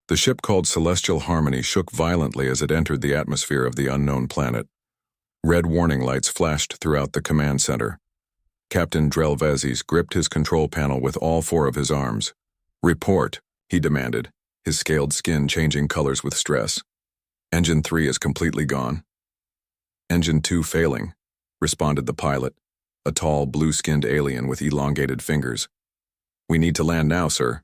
The ship called Celestial Harmony shook violently as it entered the atmosphere of the unknown planet. Red warning lights flashed throughout the command center. Captain Drelvezis gripped his control panel with all four of his arms. "Report," he demanded, his scaled skin changing colors with stress. "Engine 3 is completely gone." "Engine 2 failing," responded the pilot, a tall, blue-skinned alien with elongated fingers. "We need to land now, sir."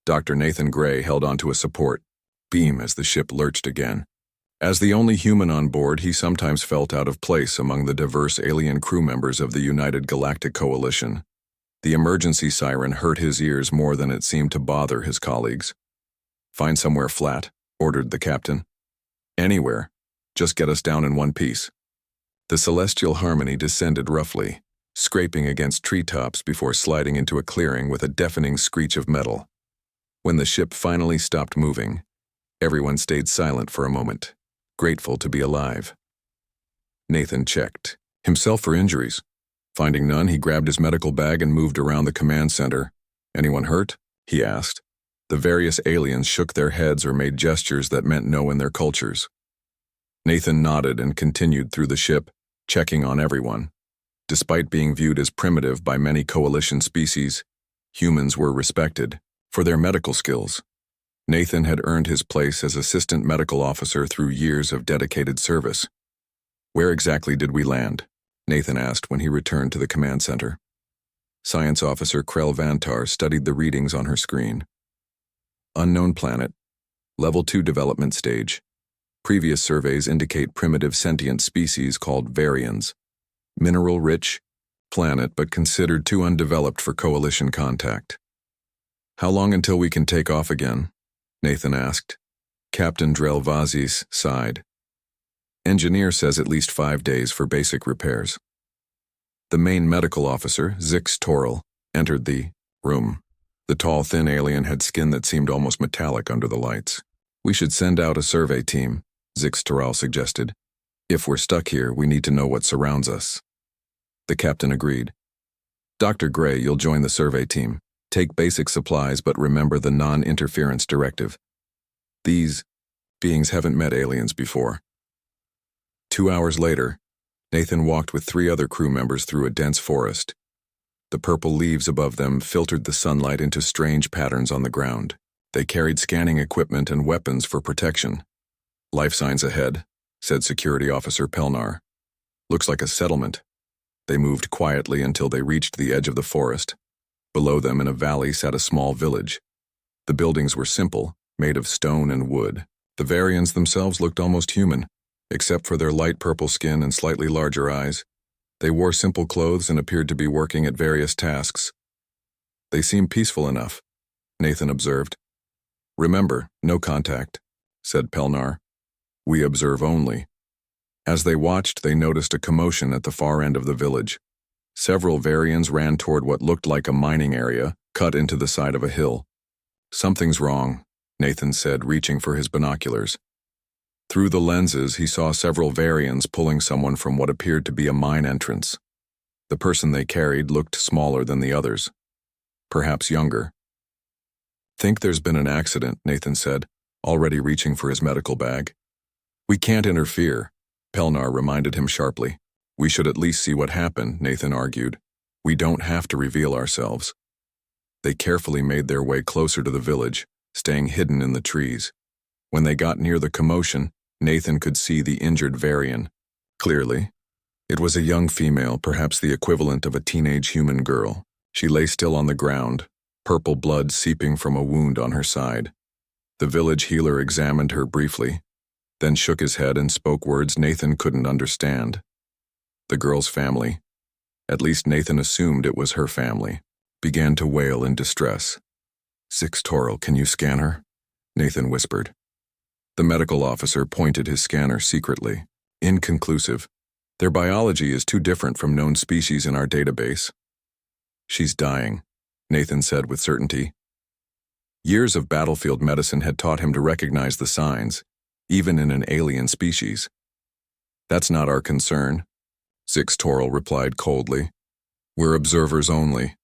Dr. Nathan Gray held onto a support beam as the ship lurched again. As the only human on board, he sometimes felt out of place among the diverse alien crew members of the United Galactic Coalition. The emergency siren hurt his ears more than it seemed to bother his colleagues. "Find somewhere flat," ordered the captain. "Anywhere. Just get us down in one piece." The Celestial Harmony descended roughly, scraping against treetops before sliding into a clearing with a deafening screech of metal. When the ship finally stopped moving, everyone stayed silent for a moment, grateful to be alive. Nathan checked himself for injuries. Finding none, he grabbed his medical bag and moved around the command center. "Anyone hurt?" he asked. The various aliens shook their heads or made gestures that meant no in their cultures. Nathan nodded and continued through the ship, checking on everyone. Despite being viewed as primitive by many coalition species, humans were respected for their medical skills. Nathan had earned his place as assistant medical officer through years of dedicated service. "Where exactly did we land?" Nathan asked when he returned to the command center. Science officer Krell Vantar studied the readings on her screen. "Unknown planet. Level 2 development stage. Previous surveys indicate primitive sentient species called Varians. Mineral-rich planet but considered too undeveloped for coalition contact." "How long until we can take off again?" Nathan asked. Captain Drelvezis sighed. "Engineer says at least 5 days for basic repairs." The main medical officer, Zix Toril, entered the room. The tall, thin alien had skin that seemed almost metallic under the lights. "We should send out a survey team," Zix Toril suggested. "If we're stuck here, we need to know what surrounds us." The captain agreed. "Dr. Gray, you'll join the survey team. Take basic supplies, but remember the non-interference directive. These beings haven't met aliens before." 2 hours later, Nathan walked with 3 other crew members through a dense forest. The purple leaves above them filtered the sunlight into strange patterns on the ground. They carried scanning equipment and weapons for protection. "Life signs ahead," said Security Officer Pelnar. "Looks like a settlement." They moved quietly until they reached the edge of the forest. Below them in a valley sat a small village. The buildings were simple, made of stone and wood. The Varians themselves looked almost human, except for their light purple skin and slightly larger eyes. They wore simple clothes and appeared to be working at various tasks. "They seem peaceful enough," Nathan observed. "Remember, no contact," said Pelnar. "We observe only." As they watched, they noticed a commotion at the far end of the village. Several Varians ran toward what looked like a mining area, cut into the side of a hill. "Something's wrong," Nathan said, reaching for his binoculars. Through the lenses, he saw several Varians pulling someone from what appeared to be a mine entrance. The person they carried looked smaller than the others, perhaps younger. "Think there's been an accident," Nathan said, already reaching for his medical bag. "We can't interfere," Pelnar reminded him sharply. "We should at least see what happened," Nathan argued. "We don't have to reveal ourselves." They carefully made their way closer to the village, staying hidden in the trees. When they got near the commotion, Nathan could see the injured Varian clearly. It was a young female, perhaps the equivalent of a teenage human girl. She lay still on the ground, purple blood seeping from a wound on her side. The village healer examined her briefly, then shook his head and spoke words Nathan couldn't understand. The girl's family, at least Nathan assumed it was her family, began to wail in distress. "Zix Toril, can you scan her?" Nathan whispered. The medical officer pointed his scanner secretly. "Inconclusive. Their biology is too different from known species in our database." "She's dying," Nathan said with certainty. Years of battlefield medicine had taught him to recognize the signs, even in an alien species. "That's not our concern," Zix Toril replied coldly. "We're observers only."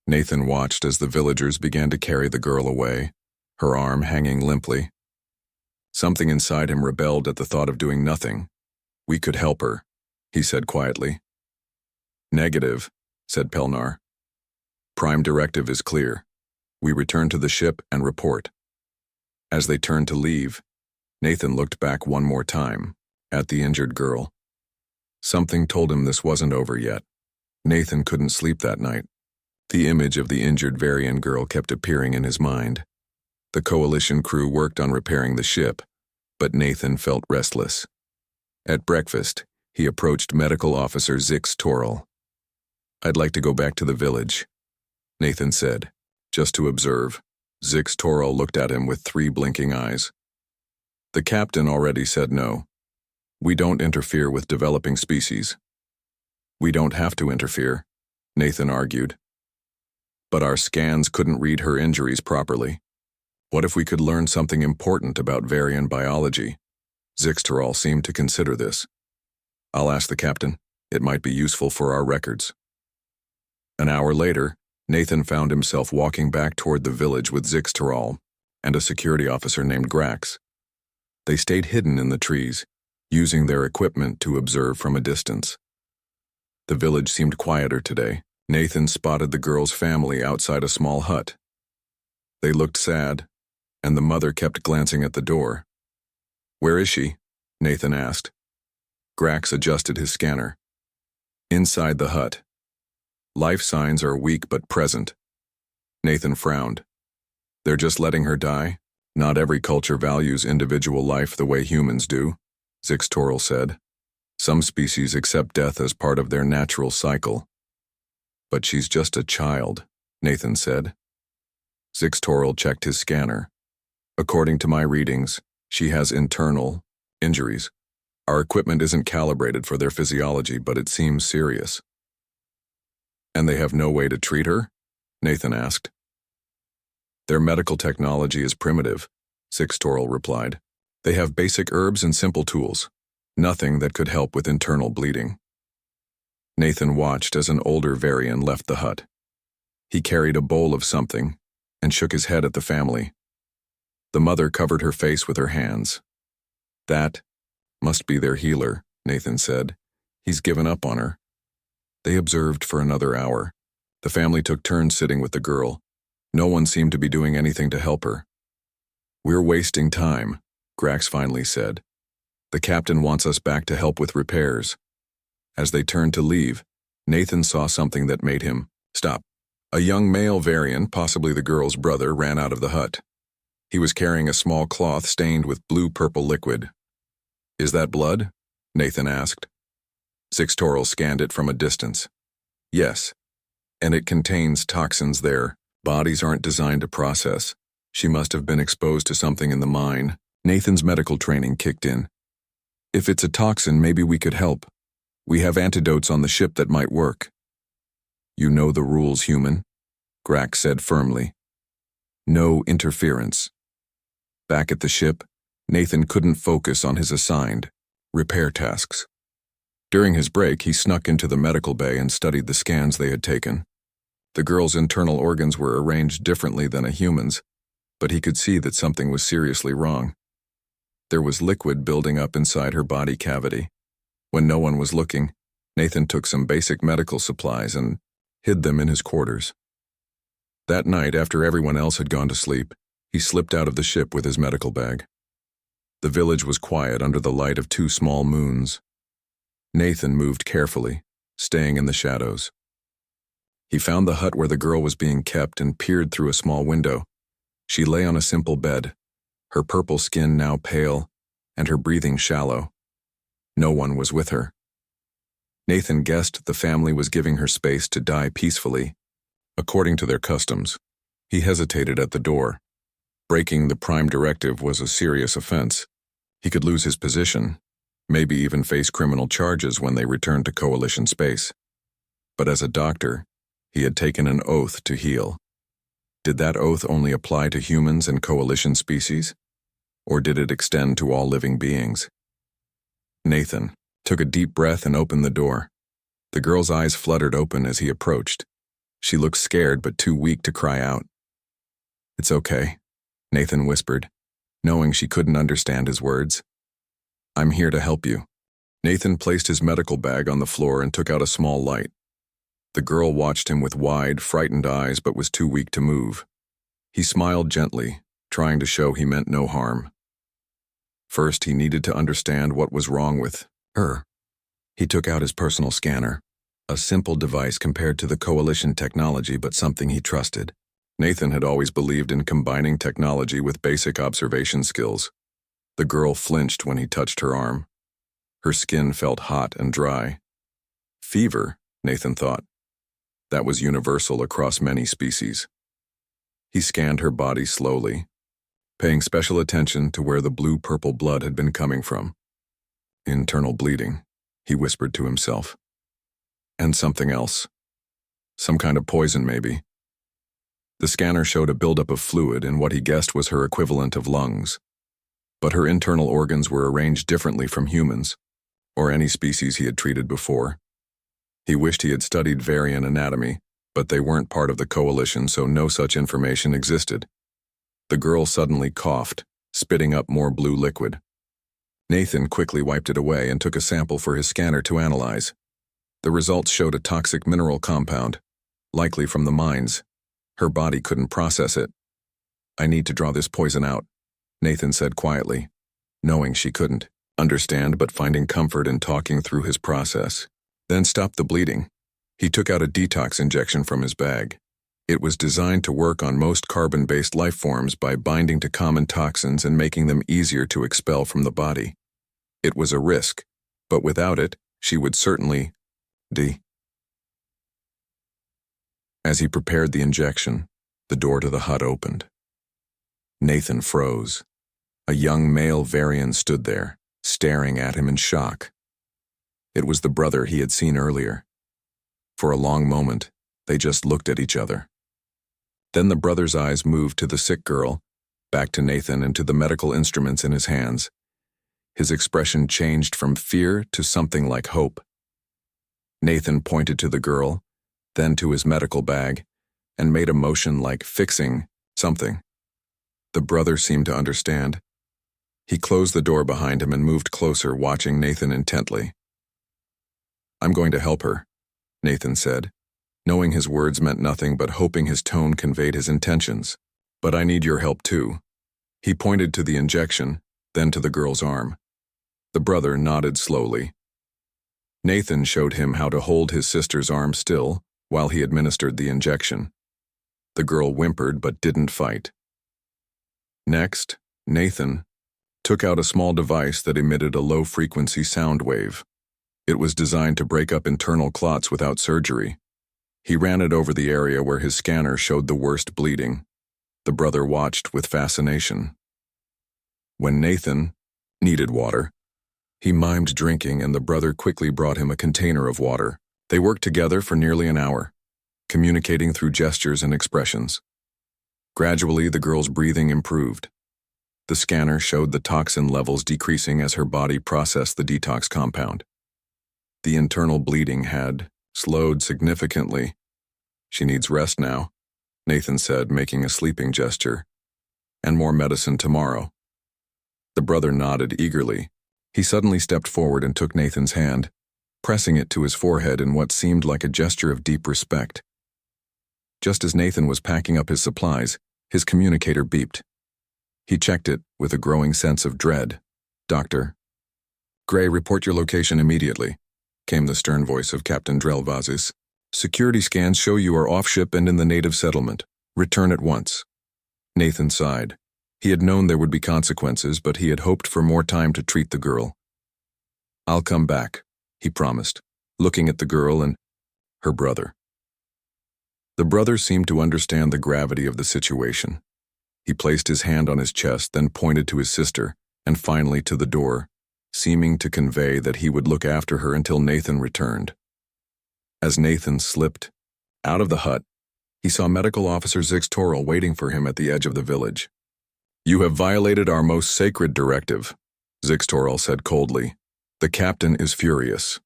Nathan watched as the villagers began to carry the girl away. her arm hanging limply. Something inside him rebelled at the thought of doing nothing. We could help her, he said quietly. Negative, said Pelnar. Prime directive is clear. We return to the ship and report. As they turned to leave, Nathan looked back one more time, at the injured girl. Something told him this wasn't over yet. Nathan couldn't sleep that night. The image of the injured Varian girl kept appearing in his mind. The Coalition crew worked on repairing the ship, but Nathan felt restless. At breakfast, he approached Medical Officer Zix Toril. I'd like to go back to the village, Nathan said, just to observe. Zix Toril looked at him with 3 blinking eyes. The captain already said no. We don't interfere with developing species. We don't have to interfere, Nathan argued. But our scans couldn't read her injuries properly. What if we could learn something important about Varian biology? Zix Toril seemed to consider this. I'll ask the captain. It might be useful for our records. An hour later, Nathan found himself walking back toward the village with Zix Toril and a security officer named Grax. They stayed hidden in the trees, using their equipment to observe from a distance. The village seemed quieter today. Nathan spotted the girl's family outside a small hut. They looked sad, and the mother kept glancing at the door. Where is she? Nathan asked. Grax adjusted his scanner. Inside the hut. Life signs are weak but present. Nathan frowned. They're just letting her die? Not every culture values individual life the way humans do, Zix Toril said. Some species accept death as part of their natural cycle. But she's just a child, Nathan said. Zix Toril checked his scanner. According to my readings, she has internal injuries. Our equipment isn't calibrated for their physiology, but it seems serious. And they have no way to treat her? Nathan asked. Their medical technology is primitive, Zix Toril replied. They have basic herbs and simple tools. Nothing that could help with internal bleeding. Nathan watched as an older Varian left the hut. He carried a bowl of something and shook his head at the family. The mother covered her face with her hands. That must be their healer, Nathan said. He's given up on her. They observed for another hour. The family took turns sitting with the girl. No one seemed to be doing anything to help her. We're wasting time, Grax finally said. The captain wants us back to help with repairs. As they turned to leave, Nathan saw something that made him stop. A young male Varian, possibly the girl's brother, ran out of the hut. He was carrying a small cloth stained with blue-purple liquid. Is that blood? Nathan asked. Zix Toril scanned it from a distance. Yes, and it contains toxins their bodies aren't designed to process. She must have been exposed to something in the mine. Nathan's medical training kicked in. If it's a toxin, maybe we could help. We have antidotes on the ship that might work. You know the rules, human, Grax said firmly. No interference. Back at the ship, Nathan couldn't focus on his assigned repair tasks. During his break, he snuck into the medical bay and studied the scans they had taken. The girl's internal organs were arranged differently than a human's, but he could see that something was seriously wrong. There was liquid building up inside her body cavity. When no one was looking, Nathan took some basic medical supplies and hid them in his quarters. That night, after everyone else had gone to sleep, he slipped out of the ship with his medical bag. The village was quiet under the light of 2 small moons. Nathan moved carefully, staying in the shadows. He found the hut where the girl was being kept and peered through a small window. She lay on a simple bed, her purple skin now pale, and her breathing shallow. No one was with her. Nathan guessed the family was giving her space to die peacefully, according to their customs. He hesitated at the door. Breaking the Prime Directive was a serious offense. He could lose his position, maybe even face criminal charges when they returned to Coalition space. But as a doctor, he had taken an oath to heal. Did that oath only apply to humans and Coalition species? Or did it extend to all living beings? Nathan took a deep breath and opened the door. The girl's eyes fluttered open as he approached. She looked scared but too weak to cry out. It's okay, Nathan whispered, knowing she couldn't understand his words. I'm here to help you. Nathan placed his medical bag on the floor and took out a small light. The girl watched him with wide, frightened eyes but was too weak to move. He smiled gently, trying to show he meant no harm. First, he needed to understand what was wrong with her. He took out his personal scanner, a simple device compared to the Coalition technology but something he trusted. Nathan had always believed in combining technology with basic observation skills. The girl flinched when he touched her arm. Her skin felt hot and dry. Fever, Nathan thought. That was universal across many species. He scanned her body slowly, paying special attention to where the blue-purple blood had been coming from. Internal bleeding, he whispered to himself. And something else. Some kind of poison, maybe. The scanner showed a buildup of fluid in what he guessed was her equivalent of lungs. But her internal organs were arranged differently from humans, or any species he had treated before. He wished he had studied Varian anatomy, but they weren't part of the Coalition, so no such information existed. The girl suddenly coughed, spitting up more blue liquid. Nathan quickly wiped it away and took a sample for his scanner to analyze. The results showed a toxic mineral compound, likely from the mines. Her body couldn't process it. I need to draw this poison out, Nathan said quietly, knowing she couldn't understand but finding comfort in talking through his process. Then stopped the bleeding. He took out a detox injection from his bag. It was designed to work on most carbon-based life forms by binding to common toxins and making them easier to expel from the body. It was a risk, but without it, she would certainly As he prepared the injection, the door to the hut opened. Nathan froze. A young male Varian stood there, staring at him in shock. It was the brother he had seen earlier. For a long moment, they just looked at each other. Then the brother's eyes moved to the sick girl, back to Nathan and to the medical instruments in his hands. His expression changed from fear to something like hope. Nathan pointed to the girl, then to his medical bag, and made a motion like fixing something. The brother seemed to understand. He closed the door behind him and moved closer, watching Nathan intently. I'm going to help her, Nathan said, knowing his words meant nothing but hoping his tone conveyed his intentions. But I need your help too. He pointed to the injection, then to the girl's arm. The brother nodded slowly. Nathan showed him how to hold his sister's arm still while he administered the injection. The girl whimpered but didn't fight. Next, Nathan took out a small device that emitted a low-frequency sound wave. It was designed to break up internal clots without surgery. He ran it over the area where his scanner showed the worst bleeding. The brother watched with fascination. When Nathan needed water, he mimed drinking and the brother quickly brought him a container of water. They worked together for nearly an hour, communicating through gestures and expressions. Gradually, the girl's breathing improved. The scanner showed the toxin levels decreasing as her body processed the detox compound. The internal bleeding had slowed significantly. She needs rest now, Nathan said, making a sleeping gesture. And more medicine tomorrow. The brother nodded eagerly. He suddenly stepped forward and took Nathan's hand, pressing it to his forehead in what seemed like a gesture of deep respect. Just as Nathan was packing up his supplies, his communicator beeped. He checked it with a growing sense of dread. Doctor. Gray, report your location immediately, came the stern voice of Captain Drelvazis. Security scans show you are off-ship and in the native settlement. Return at once. Nathan sighed. He had known there would be consequences, but he had hoped for more time to treat the girl. I'll come back, he promised, looking at the girl and her brother. The brother seemed to understand the gravity of the situation. He placed his hand on his chest, then pointed to his sister, and finally to the door, seeming to convey that he would look after her until Nathan returned. As Nathan slipped out of the hut, he saw Medical Officer Zixtoral waiting for him at the edge of the village. You have violated our most sacred directive, Zixtoral said coldly. The captain is furious.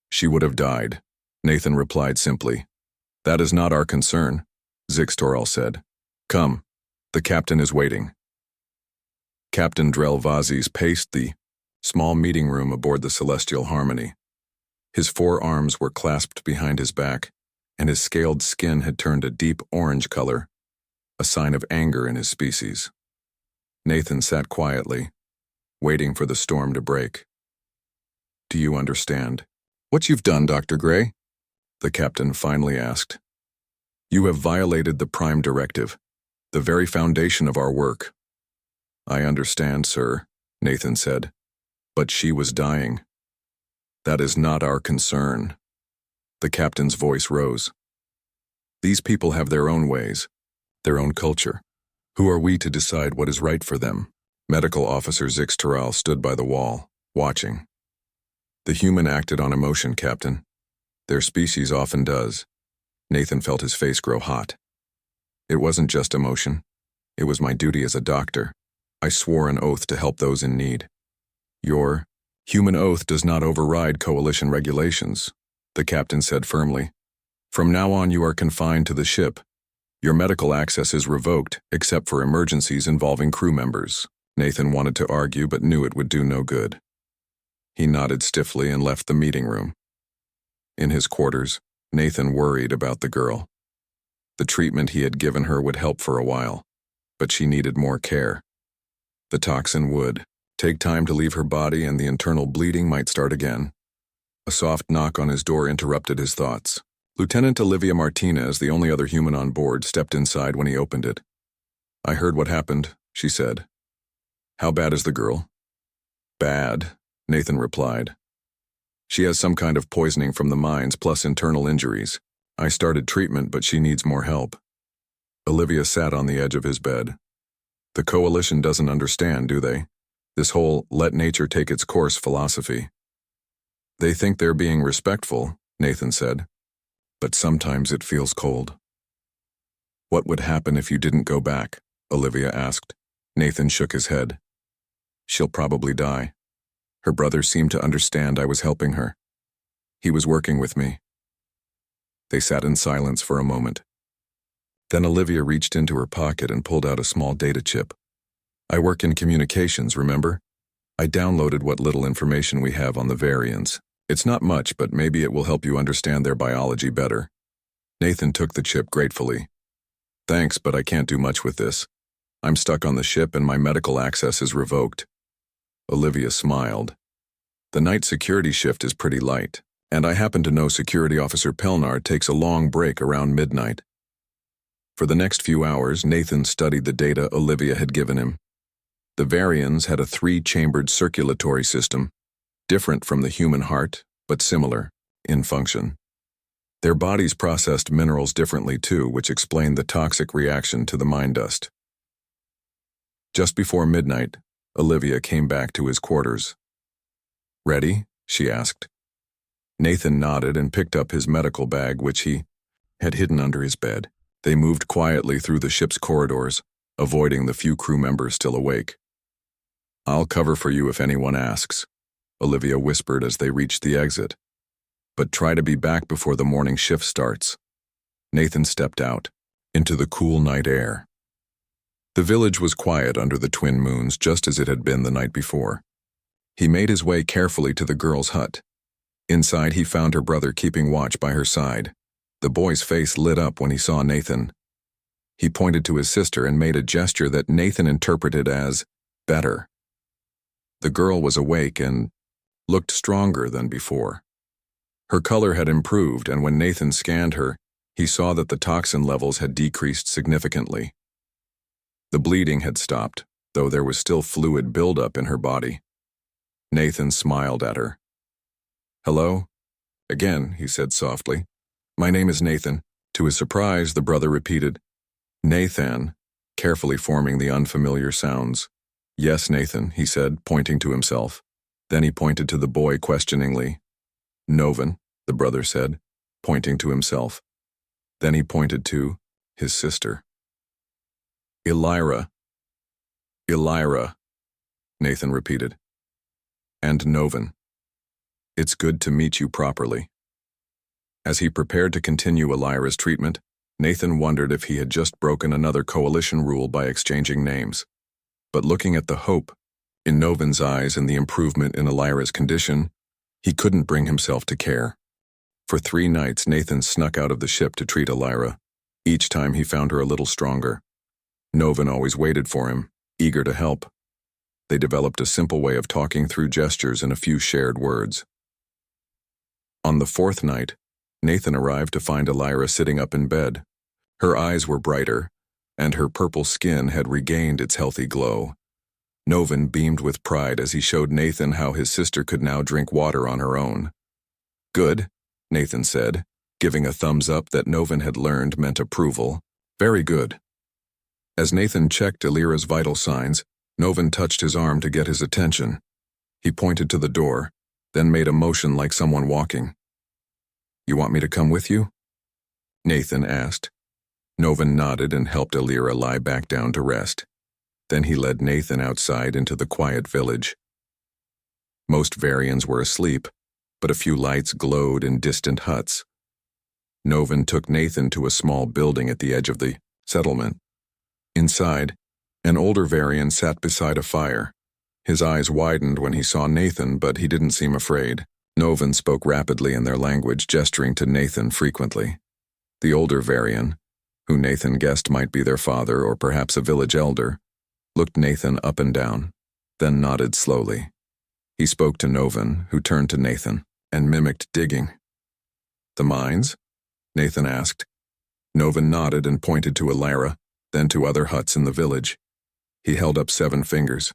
She would have died, Nathan replied simply. That is not our concern, Zixtoral said. Come, the captain is waiting. Captain Drell Vazis paced the small meeting room aboard the Celestial Harmony. His forearms were clasped behind his back, and his scaled skin had turned a deep orange color, a sign of anger in his species. Nathan sat quietly, waiting for the storm to break. "Do you understand what you've done, Dr. Gray?" the captain finally asked. "You have violated the Prime Directive, the very foundation of our work." "I understand, sir," Nathan said, "but she was dying. That is not our concern." The captain's voice rose. "These people have their own ways, their own culture. Who are we to decide what is right for them?" Medical Officer Zix Taral stood by the wall, watching. "The human acted on emotion, Captain. Their species often does." Nathan felt his face grow hot. "It wasn't just emotion. It was my duty as a doctor. I swore an oath to help those in need." "Your human oath does not override coalition regulations," the captain said firmly. "From now on you are confined to the ship. Your medical access is revoked, except for emergencies involving crew members." Nathan wanted to argue but knew it would do no good. He nodded stiffly and left the meeting room. In his quarters, Nathan worried about the girl. The treatment he had given her would help for a while, but she needed more care. The toxin would take time to leave her body and the internal bleeding might start again. A soft knock on his door interrupted his thoughts. Lieutenant Olivia Martinez, the only other human on board, stepped inside when he opened it. "I heard what happened," she said. "How bad is the girl?" "Bad," Nathan replied. "She has some kind of poisoning from the mines plus internal injuries. I started treatment, but she needs more help." Olivia sat on the edge of his bed. "The coalition doesn't understand, do they? This whole let nature take its course philosophy." "They think they're being respectful," Nathan said, "but sometimes it feels cold." "What would happen if you didn't go back?" Olivia asked. Nathan shook his head. "She'll probably die. Her brother seemed to understand I was helping her. He was working with me." They sat in silence for a moment. Then Olivia reached into her pocket and pulled out a small data chip. "I work in communications, remember? I downloaded what little information we have on the variants. It's not much, but maybe it will help you understand their biology better." Nathan took the chip gratefully. "Thanks, but I can't do much with this. I'm stuck on the ship and my medical access is revoked." Olivia smiled. "The night security shift is pretty light, and I happen to know Security Officer Pelnar takes a long break around midnight." For the next few hours, Nathan studied the data Olivia had given him. The Varians had a 3-chambered circulatory system, different from the human heart, but similar in function. Their bodies processed minerals differently too, which explained the toxic reaction to the mine dust. Just before midnight, Olivia came back to his quarters. "Ready?" she asked. Nathan nodded and picked up his medical bag, which he had hidden under his bed. They moved quietly through the ship's corridors, avoiding the few crew members still awake. "I'll cover for you if anyone asks," Olivia whispered as they reached the exit. "But try to be back before the morning shift starts." Nathan stepped out, into the cool night air. The village was quiet under the twin moons, just as it had been the night before. He made his way carefully to the girl's hut. Inside, he found her brother keeping watch by her side. The boy's face lit up when he saw Nathan. He pointed to his sister and made a gesture that Nathan interpreted as better. The girl was awake and looked stronger than before. Her color had improved, and when Nathan scanned her, he saw that the toxin levels had decreased significantly. The bleeding had stopped, though there was still fluid buildup in her body. Nathan smiled at her. "Hello?" "Again," he said softly. "My name is Nathan." To his surprise, the brother repeated, "Nathan," carefully forming the unfamiliar sounds. "Yes, Nathan," he said, pointing to himself. Then he pointed to the boy questioningly. "Novan," the brother said, pointing to himself. Then he pointed to his sister. "Elira." "Elira," Nathan repeated. "And Novan. It's good to meet you properly." As he prepared to continue Elira's treatment, Nathan wondered if he had just broken another coalition rule by exchanging names. But looking at the hope in Novin's eyes and the improvement in Elira's condition, he couldn't bring himself to care. For 3 nights, Nathan snuck out of the ship to treat Elira. Each time he found her a little stronger. Novin always waited for him, eager to help. They developed a simple way of talking through gestures and a few shared words. On the 4th night, Nathan arrived to find Elira sitting up in bed. Her eyes were brighter, and her purple skin had regained its healthy glow. Novin beamed with pride as he showed Nathan how his sister could now drink water on her own. "Good," Nathan said, giving a thumbs up that Novin had learned meant approval. "Very good." As Nathan checked Elira's vital signs, Novin touched his arm to get his attention. He pointed to the door, then made a motion like someone walking. "You want me to come with you?" Nathan asked. Novin nodded and helped Elira lie back down to rest. Then he led Nathan outside into the quiet village. Most Varians were asleep, but a few lights glowed in distant huts. Novin took Nathan to a small building at the edge of the settlement. Inside, an older Varian sat beside a fire. His eyes widened when he saw Nathan, but he didn't seem afraid. Novin spoke rapidly in their language, gesturing to Nathan frequently. The older Varian, who Nathan guessed might be their father or perhaps a village elder, looked Nathan up and down, then nodded slowly. He spoke to Novin, who turned to Nathan, and mimicked digging. "The mines?" Nathan asked. Novin nodded and pointed to Elira, then to other huts in the village. He held up 7 fingers.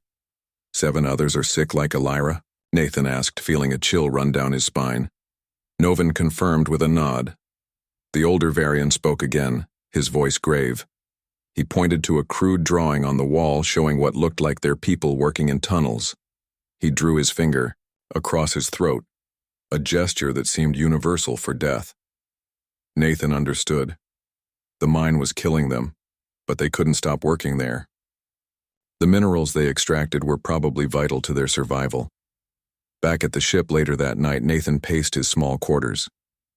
"7 others are sick like Elira?" Nathan asked, feeling a chill run down his spine. Novin confirmed with a nod. The older Varian spoke again, his voice grave. He pointed to a crude drawing on the wall showing what looked like their people working in tunnels. He drew his finger across his throat, a gesture that seemed universal for death. Nathan understood. The mine was killing them, but they couldn't stop working there. The minerals they extracted were probably vital to their survival. Back at the ship later that night, Nathan paced his small quarters.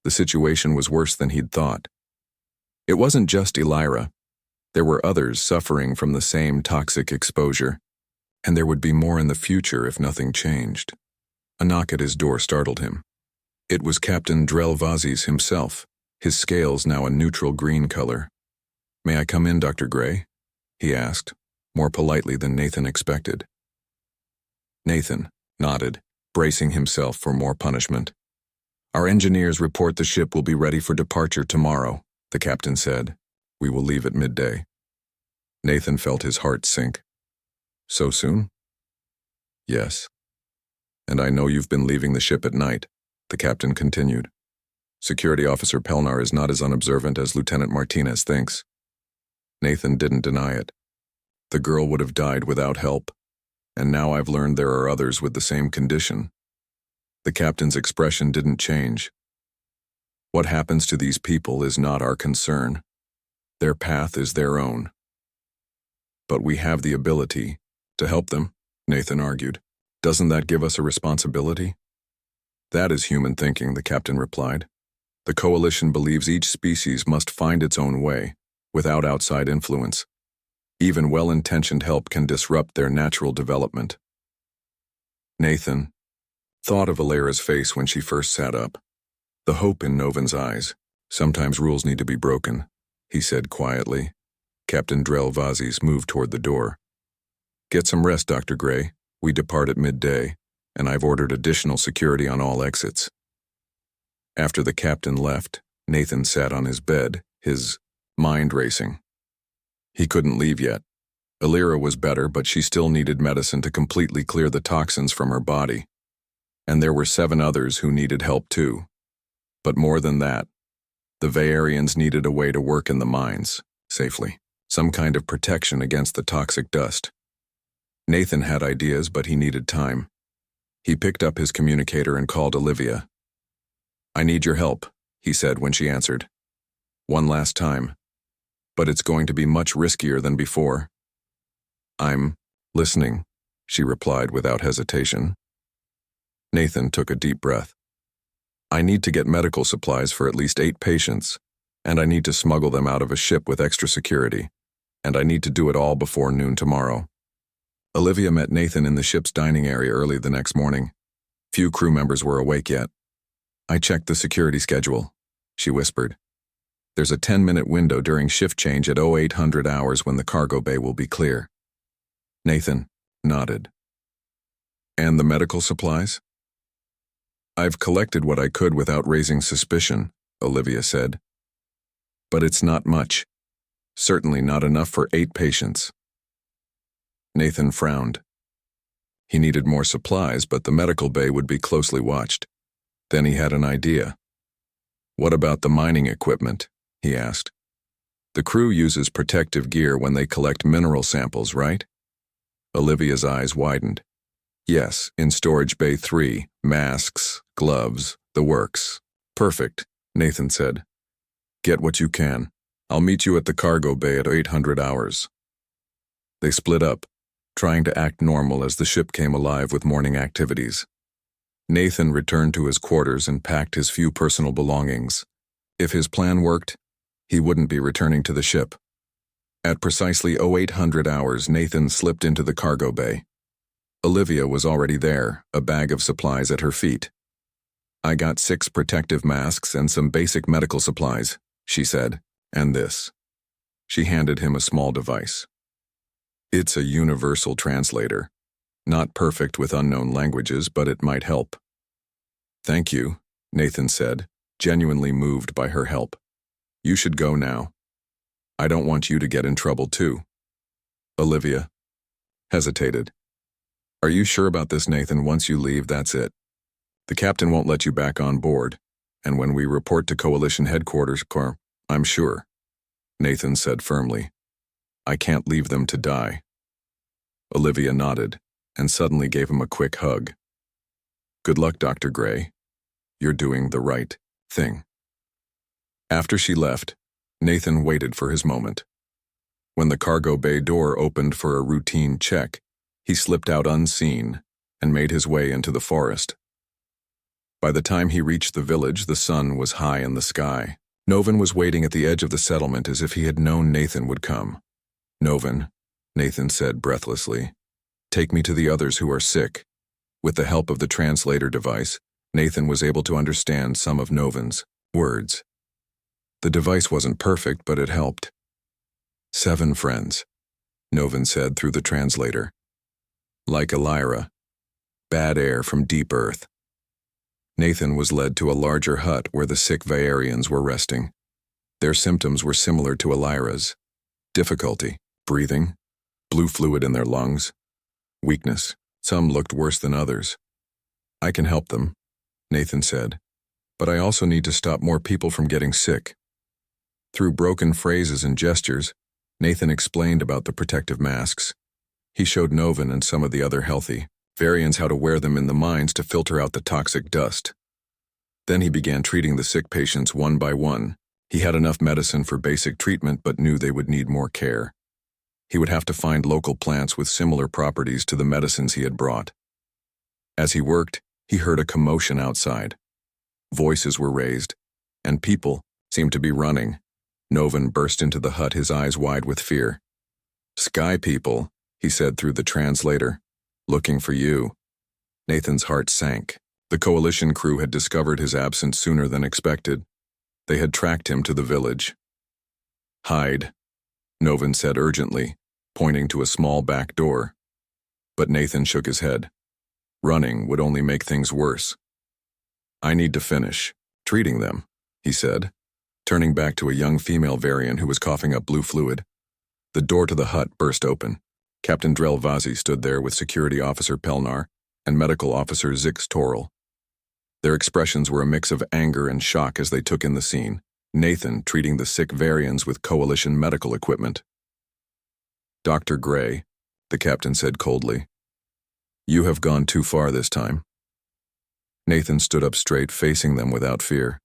The situation was worse than he'd thought. It wasn't just Elira. There were others suffering from the same toxic exposure, and there would be more in the future if nothing changed. A knock at his door startled him. It was Captain Drelvazis himself, his scales now a neutral green color. "May I come in, Dr. Gray?" he asked, more politely than Nathan expected. Nathan nodded, bracing himself for more punishment. "Our engineers report the ship will be ready for departure tomorrow," the captain said. "We will leave at midday." Nathan felt his heart sink. "So soon?" "Yes. And I know you've been leaving the ship at night," the captain continued. "Security Officer Pelnar is not as unobservant as Lieutenant Martinez thinks." Nathan didn't deny it. The girl would have died without help, and now I've learned there are others with the same condition. The captain's expression didn't change. "What happens to these people is not our concern. Their path is their own. But we have the ability to help them," Nathan argued. "Doesn't that give us a responsibility?" "That is human thinking," the captain replied. "The coalition believes each species must find its own way, without outside influence. Even well-intentioned help can disrupt their natural development." Nathan thought of Elira's face when she first sat up. The hope in Novin's eyes. "Sometimes rules need to be broken," he said quietly. Captain Drelvazis moved toward the door. "Get some rest, Dr. Gray. We depart at midday, and I've ordered additional security on all exits." After the captain left, Nathan sat on his bed, his mind racing. He couldn't leave yet. Elira was better, but she still needed medicine to completely clear the toxins from her body. And there were 7 others who needed help too. But more than that, the Vaerians needed a way to work in the mines, safely. Some kind of protection against the toxic dust. Nathan had ideas, but he needed time. He picked up his communicator and called Olivia. "I need your help," he said when she answered. "One last time. But it's going to be much riskier than before." "I'm listening," she replied without hesitation. Nathan took a deep breath. "I need to get medical supplies for at least 8 patients, and I need to smuggle them out of a ship with extra security, and I need to do it all before noon tomorrow." Olivia met Nathan in the ship's dining area early the next morning. Few crew members were awake yet. "I checked the security schedule," she whispered. "There's a 10-minute window during shift change at 0800 hours when the cargo bay will be clear." Nathan nodded. "And the medical supplies?" "I've collected what I could without raising suspicion," Olivia said. "But it's not much. Certainly not enough for 8 patients." Nathan frowned. He needed more supplies, but the medical bay would be closely watched. Then he had an idea. "What about the mining equipment?" he asked. "The crew uses protective gear when they collect mineral samples, right?" Olivia's eyes widened. "Yes, in Storage Bay 3, masks, gloves, the works." "Perfect," Nathan said. "Get what you can. I'll meet you at the cargo bay at 800 hours." They split up, trying to act normal as the ship came alive with morning activities. Nathan returned to his quarters and packed his few personal belongings. If his plan worked, he wouldn't be returning to the ship. At precisely 0800 hours, Nathan slipped into the cargo bay. Olivia was already there, a bag of supplies at her feet. "I got 6 protective masks and some basic medical supplies," she said, "and this." She handed him a small device. "It's a universal translator. Not perfect with unknown languages, but it might help." "Thank you," Nathan said, genuinely moved by her help. "You should go now. I don't want you to get in trouble too." Olivia hesitated. "Are you sure about this, Nathan? Once you leave, that's it. The captain won't let you back on board, and when we report to Coalition headquarters, I'm sure," Nathan said firmly. "I can't leave them to die." Olivia nodded and suddenly gave him a quick hug. "Good luck, Dr. Gray. You're doing the right thing." After she left, Nathan waited for his moment. When the cargo bay door opened for a routine check, he slipped out unseen and made his way into the forest. By the time he reached the village, the sun was high in the sky. Novin was waiting at the edge of the settlement as if he had known Nathan would come. "Novin," Nathan said breathlessly, "take me to the others who are sick." With the help of the translator device, Nathan was able to understand some of Novin's words. The device wasn't perfect, but it helped. "7 friends," Novin said through the translator. "Like Elira. Bad air from deep earth." Nathan was led to a larger hut where the sick Vaerians were resting. Their symptoms were similar to Elira's. Difficulty breathing, blue fluid in their lungs, weakness. Some looked worse than others. "I can help them," Nathan said, "but I also need to stop more people from getting sick." Through broken phrases and gestures, Nathan explained about the protective masks. He showed Novin and some of the other healthy Vaerians how to wear them in the mines to filter out the toxic dust. Then he began treating the sick patients one by one. He had enough medicine for basic treatment but knew they would need more care. He would have to find local plants with similar properties to the medicines he had brought. As he worked, he heard a commotion outside. Voices were raised, and people seemed to be running. Novin burst into the hut, his eyes wide with fear. "Sky people," he said through the translator. "Looking for you." Nathan's heart sank. The Coalition crew had discovered his absence sooner than expected. They had tracked him to the village. "Hide," Novin said urgently, pointing to a small back door. But Nathan shook his head. Running would only make things worse. "I need to finish treating them," he said, turning back to a young female Vaerian who was coughing up blue fluid. The door to the hut burst open. Captain Drelvazi stood there with Security Officer Pelnar and Medical Officer Zix Toril. Their expressions were a mix of anger and shock as they took in the scene. Nathan treating the sick Vaerians with Coalition medical equipment. "Dr. Gray," the captain said coldly, "you have gone too far this time." Nathan stood up straight, facing them without fear.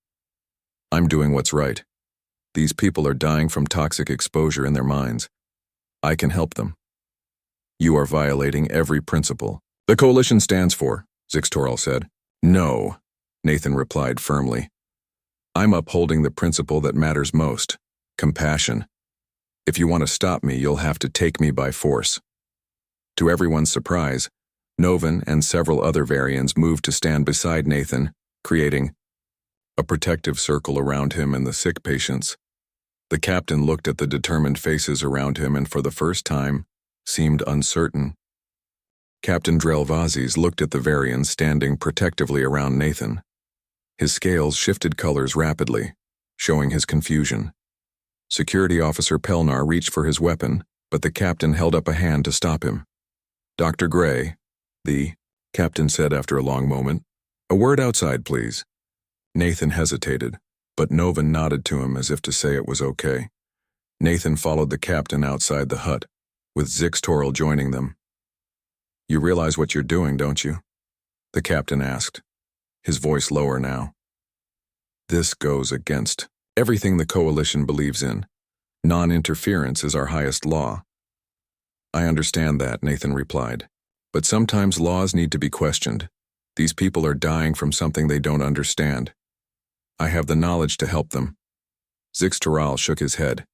"I'm doing what's right. These people are dying from toxic exposure in their minds. I can help them." "You are violating every principle the Coalition stands for," Zix Toril said. "No," Nathan replied firmly. "I'm upholding the principle that matters most, compassion. If you want to stop me, you'll have to take me by force." To everyone's surprise, Novan and several other variants moved to stand beside Nathan, creating a protective circle around him and the sick patients. The captain looked at the determined faces around him and for the first time, seemed uncertain. Captain Drelvazis looked at the variants standing protectively around Nathan. His scales shifted colors rapidly, showing his confusion. Security Officer Pelnar reached for his weapon, but the captain held up a hand to stop him. "Dr. Gray," the captain said after a long moment, "a word outside, please." Nathan hesitated, but Novan nodded to him as if to say it was okay. Nathan followed the captain outside the hut, with Zixtoril joining them. "You realize what you're doing, don't you?" the captain asked, his voice lower now. "This goes against everything the Coalition believes in. Non-interference is our highest law." "I understand that," Nathan replied. "But sometimes laws need to be questioned. These people are dying from something they don't understand. I have the knowledge to help them." Zixtoril shook his head.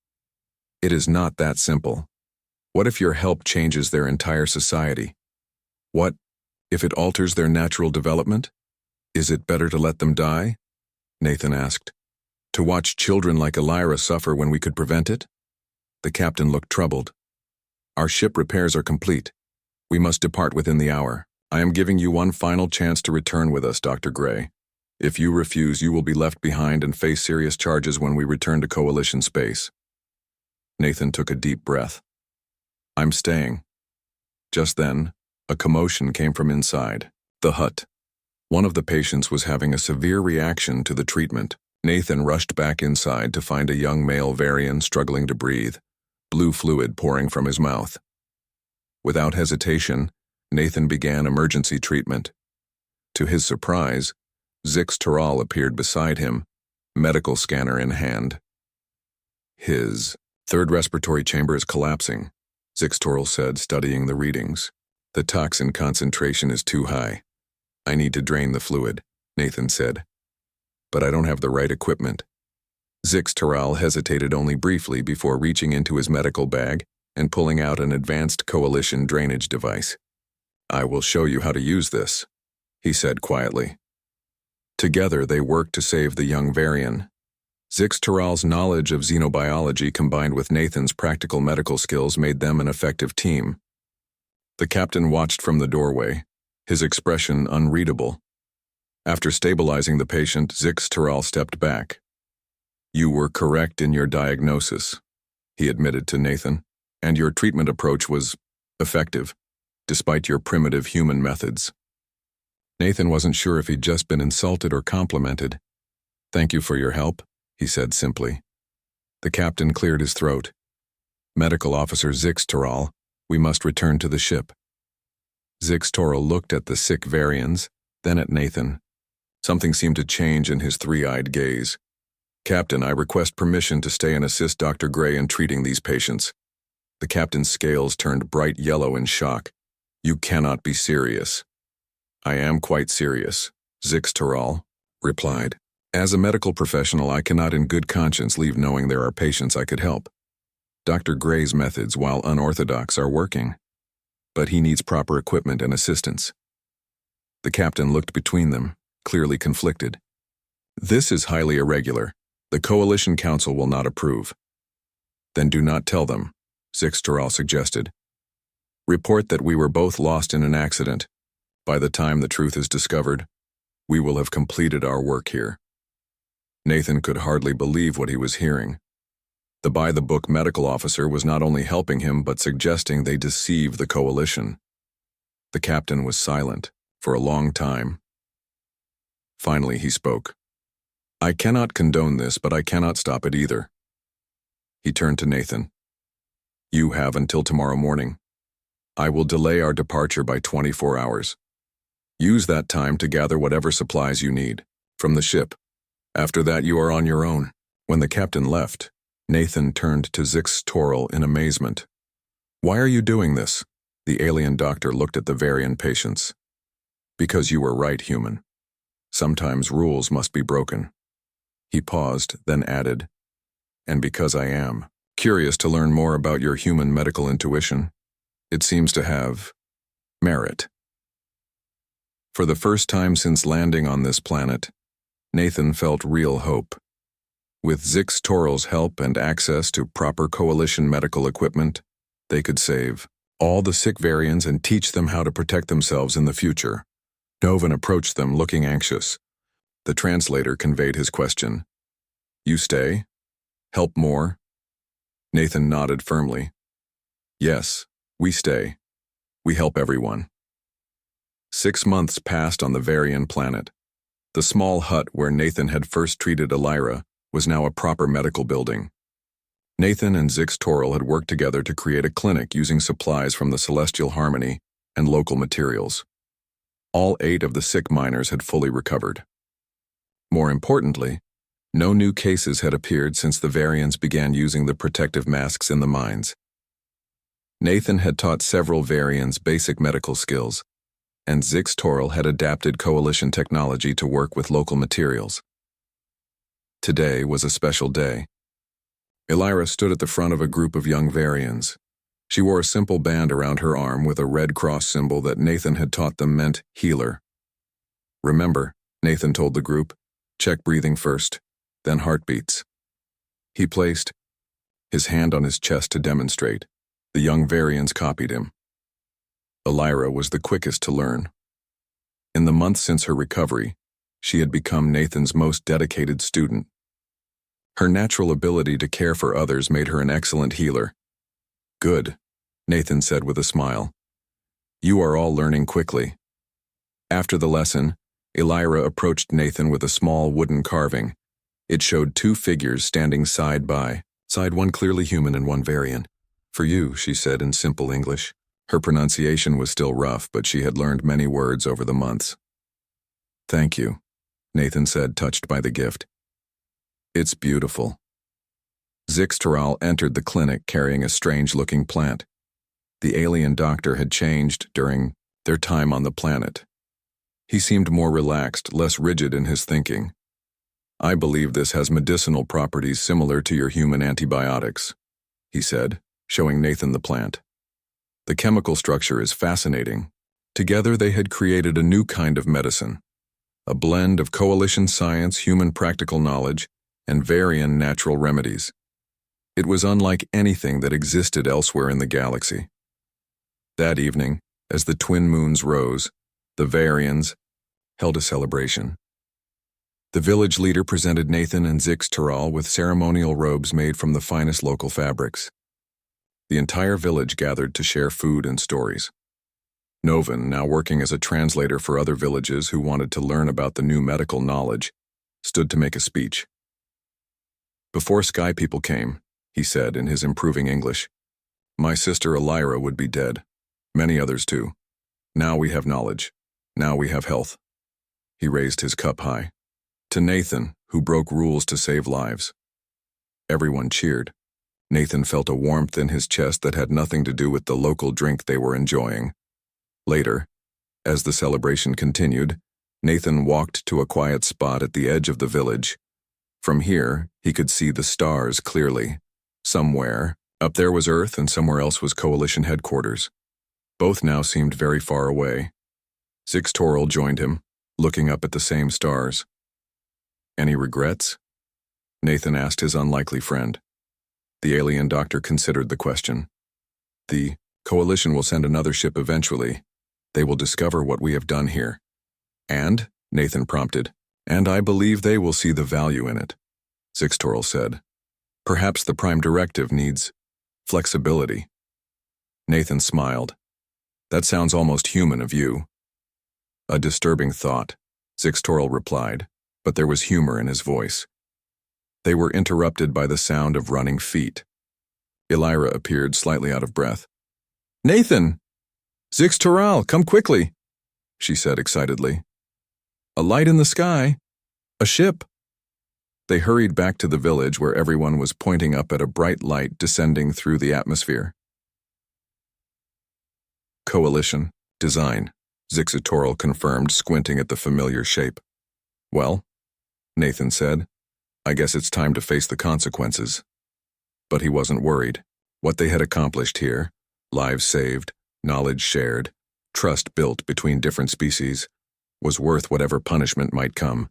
"It is not that simple. What if your help changes their entire society? What if it alters their natural development? Is it better to let them die?" Nathan asked. "To watch children like Elira suffer when we could prevent it?" The captain looked troubled. "Our ship repairs are complete. We must depart within the hour. I am giving you one final chance to return with us, Dr. Gray. If you refuse, you will be left behind and face serious charges when we return to Coalition space." Nathan took a deep breath. "I'm staying." Just then, a commotion came from inside the hut. One of the patients was having a severe reaction to the treatment. Nathan rushed back inside to find a young male varian struggling to breathe, blue fluid pouring from his mouth. Without hesitation, Nathan began emergency treatment. To his surprise, Zixtoril appeared beside him, medical scanner in hand. "His third respiratory chamber is collapsing," Zixtoril said, studying the readings. "The toxin concentration is too high. I need to drain the fluid," Nathan said. "But I don't have the right equipment." Zixtoril hesitated only briefly before reaching into his medical bag and pulling out an advanced Coalition drainage device. "I will show you how to use this," he said quietly. Together they worked to save the young varian. Zixtoril's knowledge of xenobiology combined with Nathan's practical medical skills made them an effective team. The captain watched from the doorway, his expression unreadable. After stabilizing the patient, Zixtoril stepped back. "You were correct in your diagnosis," he admitted to Nathan, "and your treatment approach was effective, despite your primitive human methods." Nathan wasn't sure if he'd just been insulted or complimented. "Thank you for your help," he said simply. The captain cleared his throat. "Medical Officer Zixtoril, we must return to the ship." Zixtoril looked at the sick varians, then at Nathan. Something seemed to change in his three-eyed gaze. "Captain, I request permission to stay and assist Dr. Gray in treating these patients." The captain's scales turned bright yellow in shock. "You cannot be serious." "I am quite serious," Zixtoril replied. "As a medical professional, I cannot in good conscience leave knowing there are patients I could help. Dr. Gray's methods, while unorthodox, are working, but he needs proper equipment and assistance." The captain looked between them, clearly conflicted. "This is highly irregular. The Coalition Council will not approve." "Then do not tell them," Zixtoril suggested. "Report that we were both lost in an accident. By the time the truth is discovered, we will have completed our work here." Nathan could hardly believe what he was hearing. The by-the-book medical officer was not only helping him but suggesting they deceive the Coalition. The captain was silent for a long time. Finally he spoke. "I cannot condone this, but I cannot stop it either." He turned to Nathan. "You have until tomorrow morning. I will delay our departure by 24 hours. Use that time to gather whatever supplies you need from the ship. After that you are on your own." When the captain left, Nathan turned to Zixtoril in amazement. "Why are you doing this?" The alien doctor looked at the varian patients. "Because you were right, human. Sometimes rules must be broken." He paused, then added, "And because I am curious to learn more about your human medical intuition. It seems to have Merit. For the first time since landing on this planet, Nathan felt real hope. With Zix Toral's help and access to proper Coalition medical equipment, they could save all the sick variants and teach them how to protect themselves in the future. Novan approached them looking anxious. The translator conveyed his question. You stay? Help more? Nathan nodded firmly. Yes, we stay. We help everyone. 6 months passed on the Varian planet. The small hut where Nathan had first treated Elira was now a proper medical building. Nathan and Zix Toral had worked together to create a clinic using supplies from the Celestial Harmony and local materials. All 8 of the sick miners had fully recovered. More importantly, no new cases had appeared since the Varians began using the protective masks in the mines. Nathan had taught several Varians basic medical skills, and Zix Toral had adapted Coalition technology to work with local materials. Today was a special day. Elira stood at the front of a group of young Varians. She wore a simple band around her arm with a red cross symbol that Nathan had taught them meant healer. Remember, Nathan told the group, check breathing first, then heartbeats. He placed his hand on his chest to demonstrate. The young Varians copied him. Elira was the quickest to learn. In the months since her recovery, she had become Nathan's most dedicated student. Her natural ability to care for others made her an excellent healer. Good, Nathan said with a smile. You are all learning quickly. After the lesson, Elira approached Nathan with a small wooden carving. It showed 2 figures standing side by side, one clearly human and one Varian. For you, she said in simple English. Her pronunciation was still rough, but she had learned many words over the months. Thank you, Nathan said, touched by the gift. It's beautiful. Zix Toral entered the clinic carrying a strange-looking plant. The alien doctor had changed during their time on the planet. He seemed more relaxed, less rigid in his thinking. I believe this has medicinal properties similar to your human antibiotics, he said, showing Nathan the plant. The chemical structure is fascinating. Together they had created a new kind of medicine, a blend of Coalition science, human practical knowledge, and Varian natural remedies. It was unlike anything that existed elsewhere in the galaxy. That evening, as the twin moons rose, the Varians held a celebration. The village leader presented Nathan and Zix Toral with ceremonial robes made from the finest local fabrics. The entire village gathered to share food and stories. Novan, now working as a translator for other villages who wanted to learn about the new medical knowledge, stood to make a speech. Before Sky People came, he said in his improving English, my sister Elira would be dead. Many others too. Now we have knowledge. Now we have health. He raised his cup high. To Nathan, who broke rules to save lives. Everyone cheered. Nathan felt a warmth in his chest that had nothing to do with the local drink they were enjoying. Later, as the celebration continued, Nathan walked to a quiet spot at the edge of the village. From here, he could see the stars clearly. Somewhere, up there was Earth and somewhere else was Coalition headquarters. Both now seemed very far away. Zix Toral joined him, looking up at the same stars. Any regrets? Nathan asked his unlikely friend. The alien doctor considered the question. The Coalition will send another ship eventually. They will discover what we have done here. And, Nathan prompted, and I believe they will see the value in it, Zix Toral said. Perhaps the Prime Directive needs flexibility. Nathan smiled. That sounds almost human of you. A disturbing thought, Zix Toral replied, but there was humor in his voice. They were interrupted by the sound of running feet. Elira appeared slightly out of breath. Nathan! Zix Toral, come quickly, she said excitedly. A light in the sky. A ship. They hurried back to the village where everyone was pointing up at a bright light descending through the atmosphere. Coalition, design, Zix Toral confirmed, squinting at the familiar shape. Well, Nathan said, I guess it's time to face the consequences. But he wasn't worried. What they had accomplished here, lives saved, knowledge shared, Trust built between different species was worth whatever punishment might come.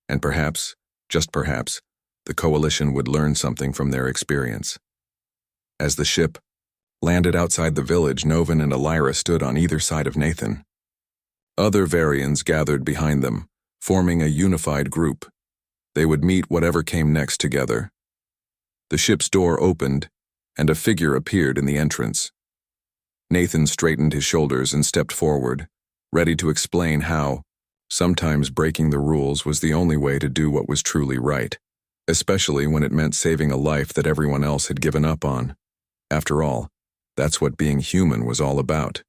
And perhaps, just perhaps, the coalition would learn something from their experience. As the ship landed outside the village, Novin and Elira stood on either side of Nathan. Other Varians gathered behind them, forming a unified group. They would meet whatever came next together. The ship's door opened, and a figure appeared in the entrance. Nathan straightened his shoulders and stepped forward, ready to explain how sometimes breaking the rules was the only way to do what was truly right, especially when it meant saving a life that everyone else had given up on. After all, that's what being human was all about.